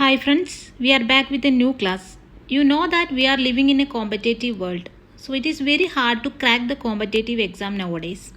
Hi friends, we are back with a new class. You know that we are living in a competitive world. So it is very hard to crack the competitive exam nowadays.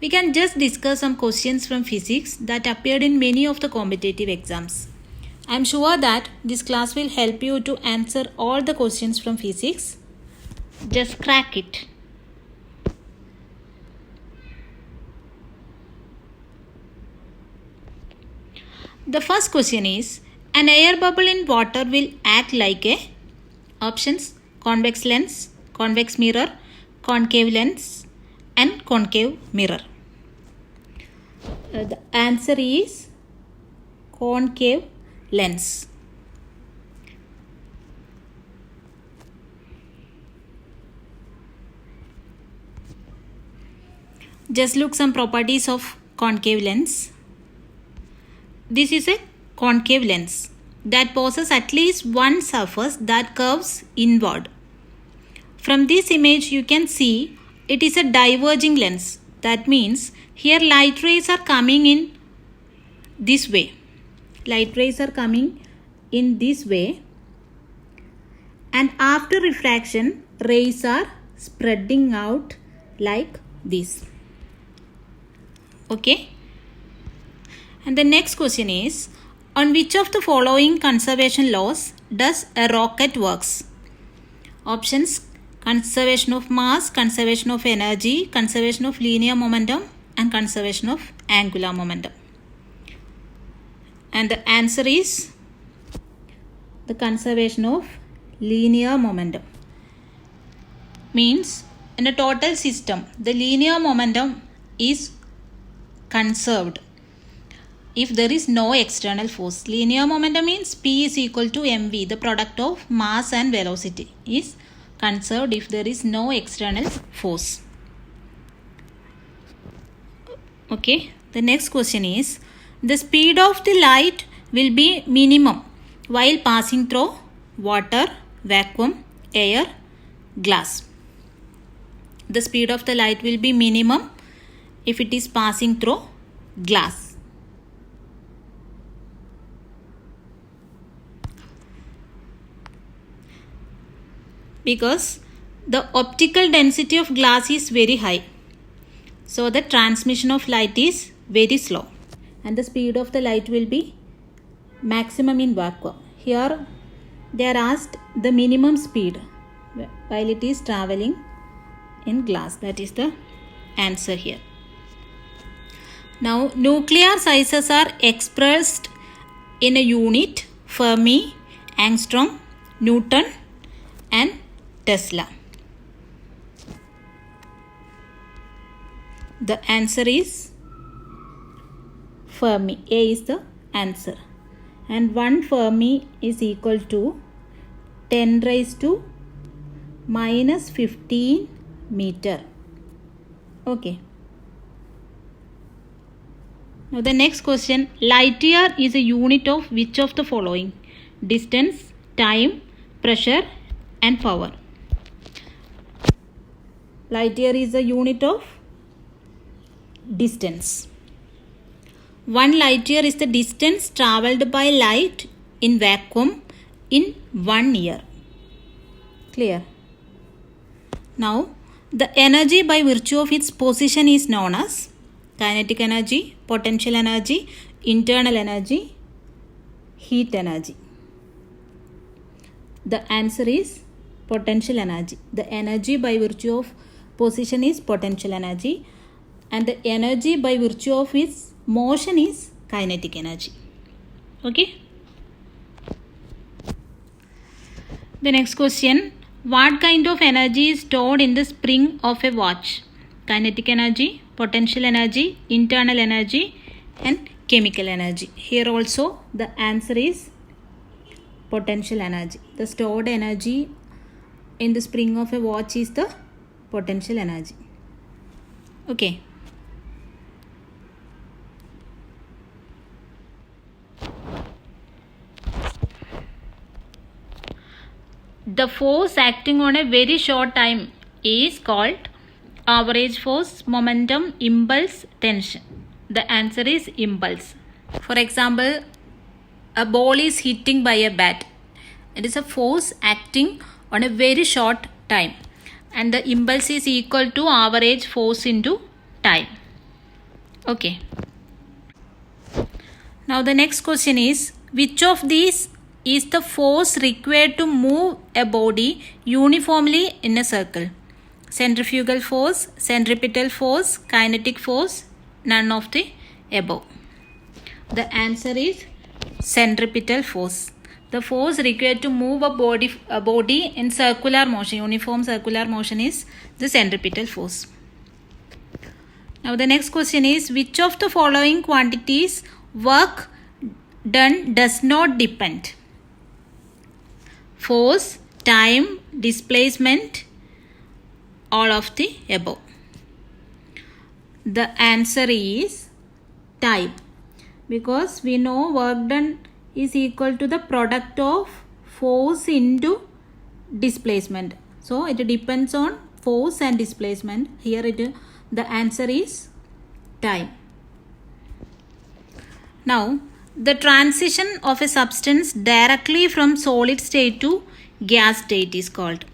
We can just discuss some questions from physics that appeared in many of the competitive exams. I am sure that this class will help you to answer all the questions from physics. Just crack it. The first question is, an air bubble in water will act like a options: convex lens, convex mirror, concave lens and concave mirror. The answer is concave lens. Just look some properties of concave lens. This is a concave lens that possesses at least one surface that curves inward. From this image you can see it is a diverging lens. That means here light rays are coming in this way. Light rays are coming in this way, and after refraction rays are spreading out like this. Okay. And the next question is, on which of the following conservation laws does a rocket works? Options: conservation of mass, conservation of energy, conservation of linear momentum and conservation of angular momentum. And the answer is the conservation of linear momentum. Means in a total system the linear momentum is conserved if there is no external force. Linear momentum means P is equal to mv, the product of mass and velocity, is conserved if there is no external force. Okay, the next question is, the speed of the light will be minimum while passing through water, vacuum, air, glass. The speed of the light will be minimum if it is passing through glass. Because the optical density of glass is very high, so the transmission of light is very slow, and the speed of the light will be maximum in vacuum. Here they are asked the minimum speed while it is traveling in glass. That is the answer here. Now nuclear sizes are expressed in a unit: Fermi, angstrom, Newton and Tesla. The answer is Fermi. A is the answer. And 1 Fermi is equal to 10 raised to minus 15 meter. Okay. Now the next question, light year is a unit of which of the following? Distance, time, pressure and power. Light year is a unit of distance. 1 light year is the distance travelled by light in vacuum in 1 year. Clear? Now the energy by virtue of its position is known as kinetic energy, potential energy, internal energy, heat energy. The answer is potential energy. The energy by virtue of position is potential energy, and the energy by virtue of its motion is kinetic energy. Okay. The next question, what kind of energy is stored in the spring of a watch? Kinetic energy, potential energy, internal energy and chemical energy. Here also the answer is potential energy. The stored energy in the spring of a watch is the potential energy. Okay. The force acting on a very short time is called average force, momentum, impulse, tension. The answer is impulse. For example, a ball is hitting by a bat. It is a force acting on a very short time, and the impulse is equal to average force into time. Okay. Now the next question is, which of these is the force required to move a body uniformly in a circle? Centrifugal force, centripetal force, kinetic force, none of the above. The answer is centripetal force. The force required to move a body in circular motion, uniform circular motion, is the centripetal force. Now the next question is, which of the following quantities work done does not depend? Force, time, displacement, all of the above. The answer is time, because we know work done is equal to the product of force into displacement. So it depends on force and displacement. Here the answer is time. Now the transition of a substance directly from solid state to gas state is called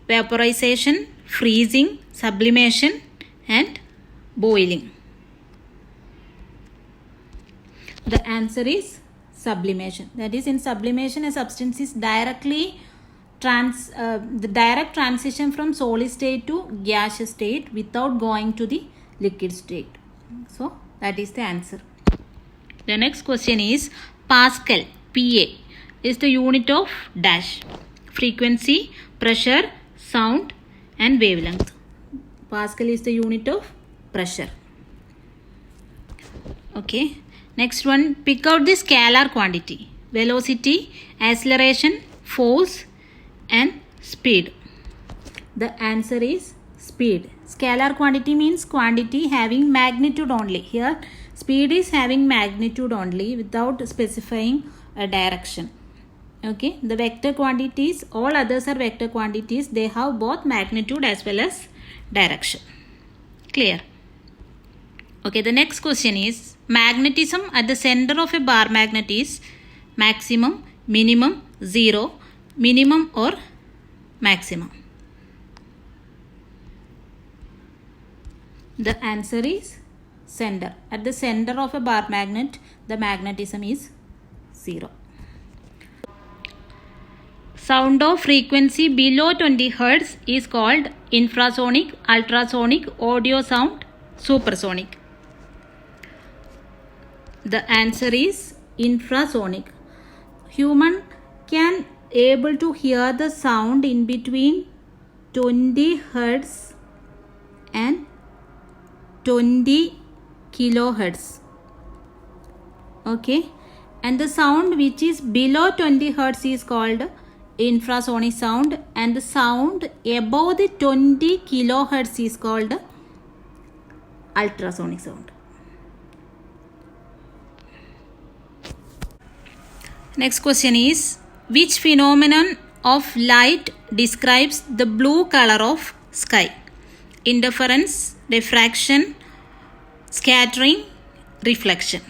vaporization, freezing, sublimation, and boiling. The answer is sublimation. That is, in sublimation, a substance is directly the direct transition from solid state to gaseous state without going to the liquid state. So that is the answer. The next question is, Pascal, PA, is the unit of dash: frequency, pressure, sound, and wavelength. Pascal is the unit of pressure. Okay. Next one, pick out the scalar quantity: velocity, acceleration, force, and speed. The answer is speed. Scalar quantity means quantity having magnitude only. Here speed is having magnitude only without specifying a direction. Okay, the vector quantities, all others are vector quantities. They have both magnitude as well as direction. Clear? Okay, the next question is, magnetism at the center of a bar magnet is maximum, minimum, zero, minimum, or maximum? The answer is center. At the center of a bar magnet, the magnetism is 0. Sound of frequency below 20 Hz is called infrasonic, ultrasonic, audio sound, supersonic. The answer is infrasonic. Human can able to hear the sound in between 20 Hz and 20 kilohertz. Okay, and the sound which is below 20 Hz is called infrasonic sound, and the sound above the 20 kilohertz is called ultrasonic sound. Next question is, which phenomenon of light describes the blue color of sky? Interference, diffraction, scattering, reflection.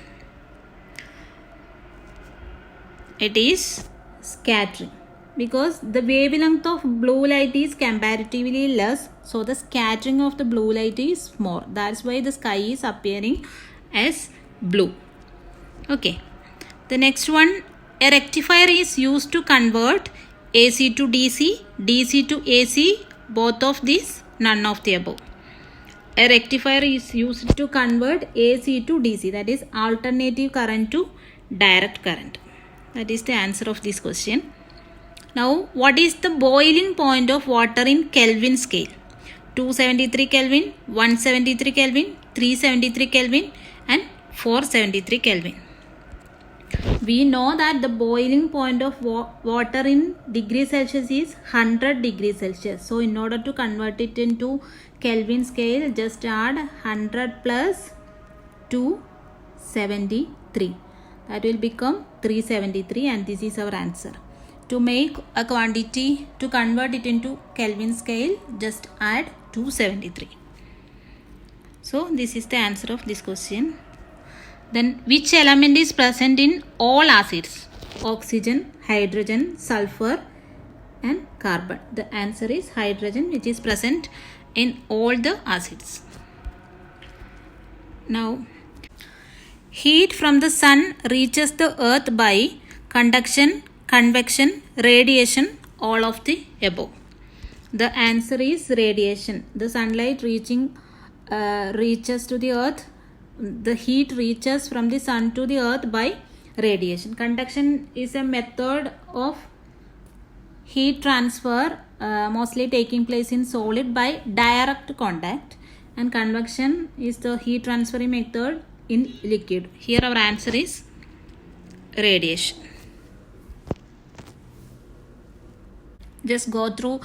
It is scattering, because the wavelength of blue light is comparatively less, so the scattering of the blue light is more. That's why the sky is appearing as blue. Okay, the next one, a rectifier is used to convert AC to DC, DC to AC, both of these, none of the above. A rectifier is used to convert AC to DC, that is alternative current to direct current. That is the answer of this question. Now, what is the boiling point of water in Kelvin scale? 273 Kelvin, 173 Kelvin, 373 Kelvin, and 473 Kelvin. We know that the boiling point of water in degrees Celsius is 100 degrees Celsius. So, in order to convert it into Kelvin scale, just add 100 plus 273. That will become 373, and this is our answer. To make a quantity, to convert it into Kelvin scale, just add 273. So, this is the answer of this question. Then, which element is present in all acids? oxygen, hydrogen, sulfur and carbon. The answer is hydrogen, which is present in all the acids. Now, heat from the sun reaches the earth by conduction, convection, radiation, all of the above. The answer is radiation. The sunlight reaches to the earth. The heat reaches from the sun to the earth by radiation. Conduction is a method of heat transfer, mostly taking place in solid by direct contact, and convection is the heat transferring method in liquid. Here our answer is radiation. Just go through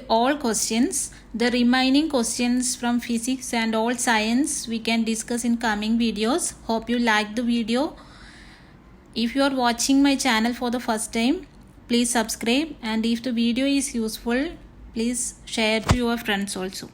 all questions. The remaining questions from physics and all science we can discuss in coming videos. Hope you liked the video. If you are watching my channel for the first time, please subscribe, and if the video is useful, please share to your friends also.